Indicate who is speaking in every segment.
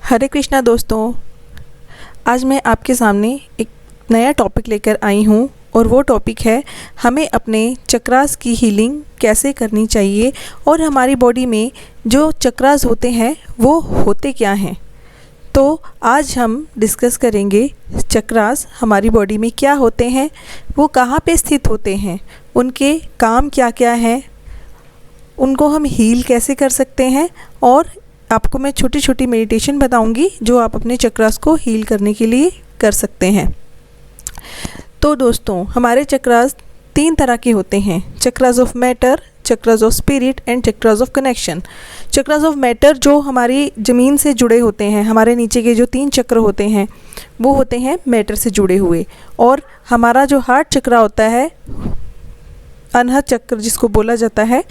Speaker 1: हरे कृष्णा दोस्तों, आज मैं आपके सामने एक नया टॉपिक लेकर आई हूँ और वो टॉपिक है हमें अपने चक्रास की हीलिंग कैसे करनी चाहिए और हमारी बॉडी में जो चक्रास होते हैं वो होते क्या हैं। तो आज हम डिस्कस करेंगे चक्रास हमारी बॉडी में क्या होते हैं, वो कहाँ पे स्थित होते हैं, उनके काम क्या क्या हैं, उनको हम हील कैसे कर सकते हैं और आपको मैं छोटी छोटी मेडिटेशन बताऊंगी जो आप अपने चक्रास को हील करने के लिए कर सकते हैं। तो दोस्तों, हमारे चक्रास 3 तरह के होते हैं, chakras of matter, chakras of spirit and chakras of connection. Chakras of matter जो हमारी ज़मीन से जुड़े होते हैं, हमारे नीचे के जो 3 चक्र होते हैं वो होते हैं मैटर से जुड़े हुए, और हमारा जो हार्ट चक्र होता है, अनहद चक्र जिसको बोला जाता है,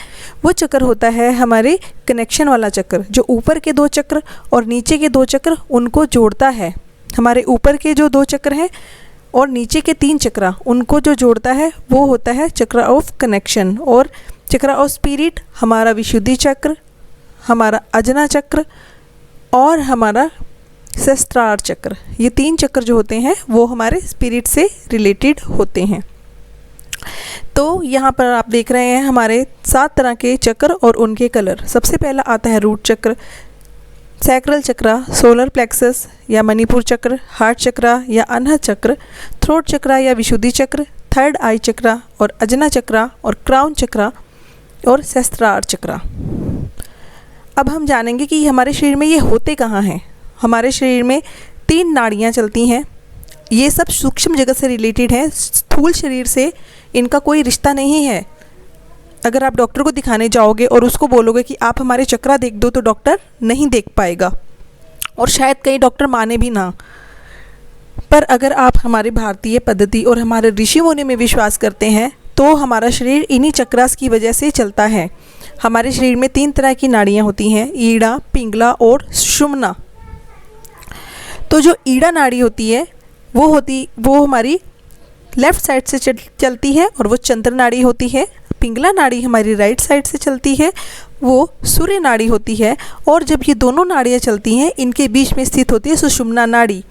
Speaker 1: वो चक्र होता है हमारे कनेक्शन वाला चक्र, जो ऊपर के 2 चक्र और नीचे के 2 चक्र उनको जोड़ता है। हमारे ऊपर के जो 2 चक्र हैं और नीचे के 3 चक्र उनको जो जोड़ता है वो होता है चक्र ऑफ कनेक्शन। और चक्र ऑफ स्पिरिट हमारा विशुद्धि चक्र, हमारा अजना चक्र और हमारा सहस्त्रार चक्र, ये 3 चक्र जो होते हैं वो हमारे स्पिरिट से रिलेटेड होते हैं। तो यहाँ पर आप देख रहे हैं हमारे 7 तरह के चक्र और उनके कलर। सबसे पहला आता है रूट चक्र, सैक्रल चक्र, सोलर प्लेक्सस या मणिपुर चक्र, हार्ट चक्र या अनहद चक्र, थ्रोट चक्र या विशुद्धि चक्र, थर्ड आई चक्र और अजना चक्र और क्राउन चक्र और सहस्त्रार चक्र। अब हम जानेंगे कि हमारे शरीर में ये होते कहाँ हैं। हमारे शरीर में 3 नाड़ियाँ चलती हैं। ये सब सूक्ष्म जगत से रिलेटेड है, स्थूल शरीर से इनका कोई रिश्ता नहीं है। अगर आप डॉक्टर को दिखाने जाओगे और उसको बोलोगे कि आप हमारे चक्रा देख दो, तो डॉक्टर नहीं देख पाएगा और शायद कई डॉक्टर माने भी ना। पर अगर आप हमारे भारतीय पद्धति और हमारे ऋषि मुनि में विश्वास करते हैं तो हमारा शरीर इन्हीं चक्रास की वजह से चलता है। हमारे शरीर में 3 तरह की नाड़ियाँ होती हैं, ईड़ा, पिंगला और सुषुम्ना। तो जो ईड़ा नाड़ी होती है वो हमारी लेफ़्ट साइड से चलती है और वो चंद्र नाड़ी होती है। पिंगला नाड़ी हमारी राइट साइड से चलती है, वो सूर्य नाड़ी होती है। और जब ये दोनों नाड़ियाँ चलती हैं, इनके बीच में स्थित होती है सुषुम्ना नाड़ी।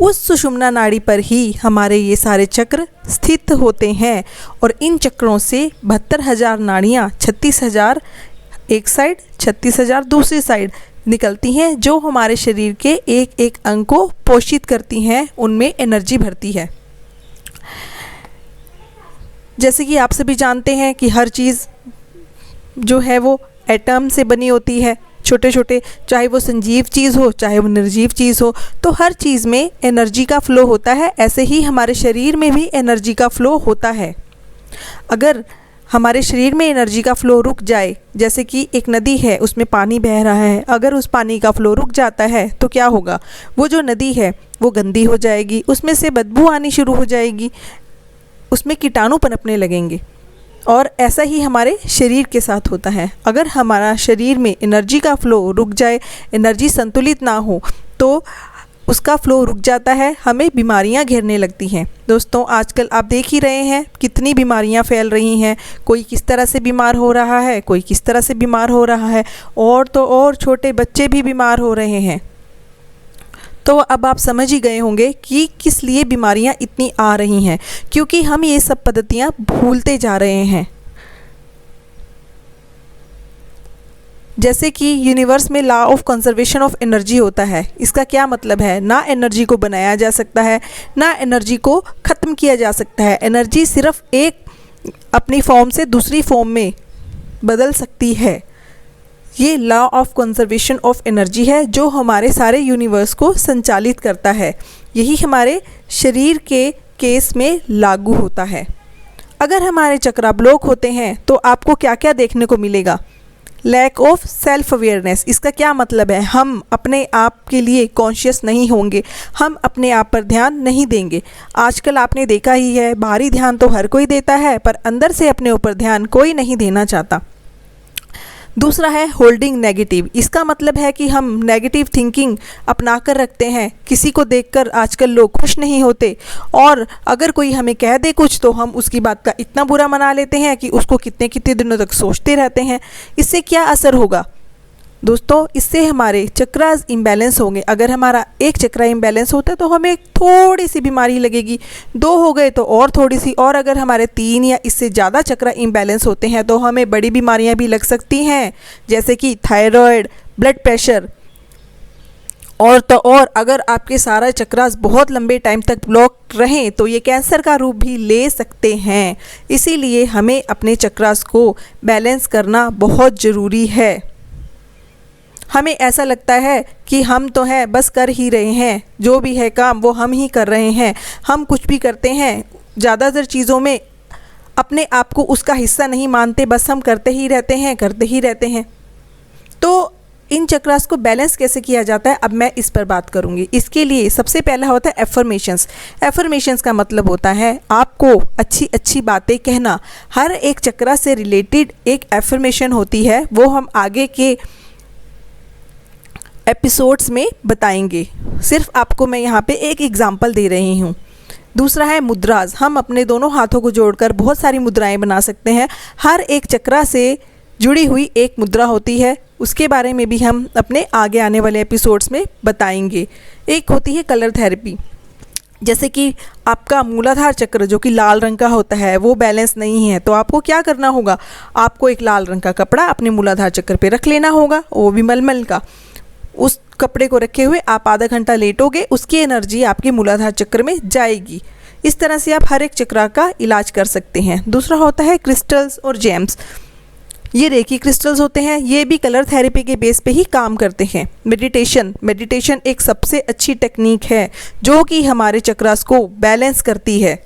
Speaker 1: उस सुषुम्ना नाड़ी पर ही हमारे ये सारे चक्र स्थित होते हैं और इन चक्रों से 72,000 नाड़ियाँ, 36,000 एक साइड, 36,000 दूसरी साइड निकलती हैं, जो हमारे शरीर के एक एक अंग को पोषित करती हैं, उनमें एनर्जी भरती है। जैसे कि आप सभी जानते हैं कि हर चीज़ जो है वो एटम से बनी होती है, छोटे छोटे, चाहे वो संजीव चीज़ हो चाहे वो निर्जीव चीज़ हो, तो हर चीज़ में एनर्जी का फ़्लो होता है। ऐसे ही हमारे शरीर में भी एनर्जी का फ़्लो होता है। अगर हमारे शरीर में एनर्जी का फ़्लो रुक जाए, जैसे कि एक नदी है उसमें पानी बह रहा है, अगर उस पानी का फ़्लो रुक जाता है तो क्या होगा, वो जो नदी है वो गंदी हो जाएगी, उसमें से बदबू आनी शुरू हो जाएगी, उसमें कीटाणु पनपने लगेंगे। और ऐसा ही हमारे शरीर के साथ होता है। अगर हमारा शरीर में एनर्जी का फ़्लो रुक जाए, एनर्जी संतुलित ना हो, तो उसका फ़्लो रुक जाता है, हमें बीमारियां घेरने लगती हैं। दोस्तों, आजकल आप देख ही रहे हैं कितनी बीमारियां फैल रही हैं। कोई किस तरह से बीमार हो रहा है, कोई किस तरह से बीमार हो रहा है, और तो और छोटे बच्चे भी बीमार हो रहे हैं। तो अब आप समझ ही गए होंगे कि किस लिए बीमारियां इतनी आ रही हैं, क्योंकि हम ये सब पद्धतियां भूलते जा रहे हैं। जैसे कि यूनिवर्स में law of conservation of energy होता है। इसका क्या मतलब है, ना एनर्जी को बनाया जा सकता है, ना एनर्जी को ख़त्म किया जा सकता है। एनर्जी सिर्फ एक अपनी फॉर्म से दूसरी फॉर्म में बदल सकती है। ये law of conservation of energy है जो हमारे सारे यूनिवर्स को संचालित करता है। यही हमारे शरीर के केस में लागू होता है। अगर हमारे चक्रा ब्लॉक होते हैं तो आपको क्या क्या देखने को मिलेगा, लैक ऑफ सेल्फ अवेयरनेस। इसका क्या मतलब है, हम अपने आप के लिए कॉन्शियस नहीं होंगे, हम अपने आप पर ध्यान नहीं देंगे। आजकल आपने देखा ही है, बाहरी ध्यान तो हर कोई देता है पर अंदर से अपने ऊपर ध्यान कोई नहीं देना चाहता। दूसरा है होल्डिंग नेगेटिव। इसका मतलब है कि हम नेगेटिव थिंकिंग अपना कर रखते हैं। किसी को देखकर आजकल लोग खुश नहीं होते, और अगर कोई हमें कह दे कुछ तो हम उसकी बात का इतना बुरा मना लेते हैं कि उसको कितने कितने दिनों तक सोचते रहते हैं। इससे क्या असर होगा, दोस्तों इससे हमारे चक्रास इम्बैलेंस होंगे। अगर हमारा एक चक्रा इम्बैलेंस होता है तो हमें थोड़ी सी बीमारी लगेगी, 2 हो गए तो और थोड़ी सी, और अगर हमारे 3 या इससे ज़्यादा चक्रा इम्बैलेंस होते हैं तो हमें बड़ी बीमारियां भी लग सकती हैं, जैसे कि थायराइड, ब्लड प्रेशर। और अगर आपके सारा चक्रास बहुत लंबे टाइम तक ब्लॉक रहें तो ये कैंसर का रूप भी ले सकते हैं। इसीलिए हमें अपने चक्रास को बैलेंस करना बहुत ज़रूरी है। हमें ऐसा लगता है कि हम तो हैं बस कर ही रहे हैं, जो भी है काम वो हम ही कर रहे हैं, हम कुछ भी करते हैं, ज़्यादातर चीज़ों में अपने आप को उसका हिस्सा नहीं मानते, बस हम करते ही रहते हैं। तो इन चक्रास को बैलेंस कैसे किया जाता है, अब मैं इस पर बात करूंगी। इसके लिए सबसे पहला होता है एफर्मेशंस। एफर्मेशंस का मतलब होता है आपको अच्छी अच्छी बातें कहना। हर एक चक्रा से रिलेटेड एक एफर्मेशन होती है, वो हम आगे के एपिसोड्स में बताएंगे। सिर्फ आपको मैं यहाँ पे एक एग्जांपल दे रही हूँ। दूसरा है मुद्राज। हम अपने दोनों हाथों को जोड़कर बहुत सारी मुद्राएं बना सकते हैं। हर एक चक्रा से जुड़ी हुई एक मुद्रा होती है, उसके बारे में भी हम अपने आगे आने वाले एपिसोड्स में बताएंगे। एक होती है कलर थेरेपी। जैसे कि आपका मूलाधार चक्र जो कि लाल रंग का होता है वो बैलेंस नहीं है, तो आपको क्या करना होगा, आपको एक लाल रंग का कपड़ा अपने मूलाधार चक्र पे रख लेना होगा, वो भी मलमल का। उस कपड़े को रखे हुए आप आधा घंटा लेटोगे, उसकी एनर्जी आपके मूलाधार चक्र में जाएगी। इस तरह से आप हर एक चक्रा का इलाज कर सकते हैं। दूसरा होता है क्रिस्टल्स और जेम्स। ये रेकी क्रिस्टल्स होते हैं, ये भी कलर थेरेपी के बेस पे ही काम करते हैं। मेडिटेशन एक सबसे अच्छी टेक्निक है जो कि हमारे चक्रास को बैलेंस करती है।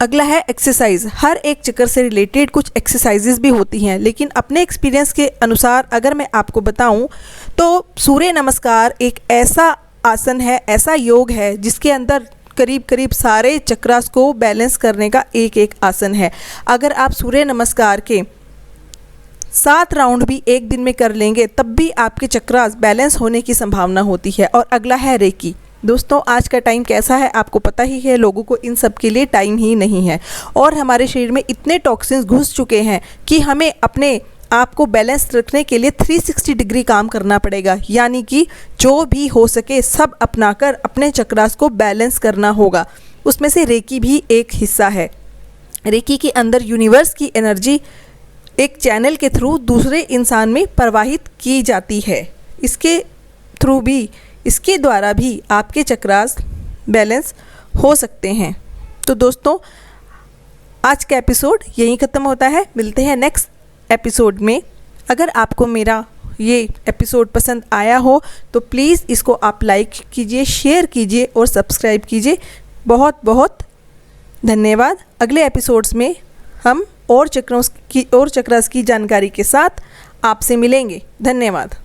Speaker 1: अगला है एक्सरसाइज। हर एक चक्र से रिलेटेड कुछ एक्सरसाइजेज भी होती हैं, लेकिन अपने एक्सपीरियंस के अनुसार अगर मैं आपको बताऊं तो सूर्य नमस्कार एक ऐसा आसन है, ऐसा योग है जिसके अंदर करीब करीब सारे चक्रास को बैलेंस करने का एक आसन है। अगर आप सूर्य नमस्कार के 7 राउंड भी एक दिन में कर लेंगे तब भी आपके चक्रास बैलेंस होने की संभावना होती है। और अगला है रेकी। दोस्तों आज का टाइम कैसा है आपको पता ही है, लोगों को इन सब के लिए टाइम ही नहीं है, और हमारे शरीर में इतने टॉक्सिन्स घुस चुके हैं कि हमें अपने आपको बैलेंस रखने के लिए 360 डिग्री काम करना पड़ेगा। यानी कि जो भी हो सके सब अपनाकर अपने चक्रास को बैलेंस करना होगा। उसमें से रेकी भी एक हिस्सा है। रेकी के अंदर यूनिवर्स की एनर्जी एक चैनल के थ्रू दूसरे इंसान में प्रवाहित की जाती है। इसके द्वारा भी आपके चक्रास बैलेंस हो सकते हैं। तो दोस्तों आज का एपिसोड यहीं ख़त्म होता है। मिलते हैं नेक्स्ट एपिसोड में। अगर आपको मेरा ये एपिसोड पसंद आया हो तो प्लीज़ इसको आप लाइक कीजिए, शेयर कीजिए और सब्सक्राइब कीजिए। बहुत बहुत धन्यवाद। अगले एपिसोड्स में हम और चक्रास की जानकारी के साथ आपसे मिलेंगे। धन्यवाद।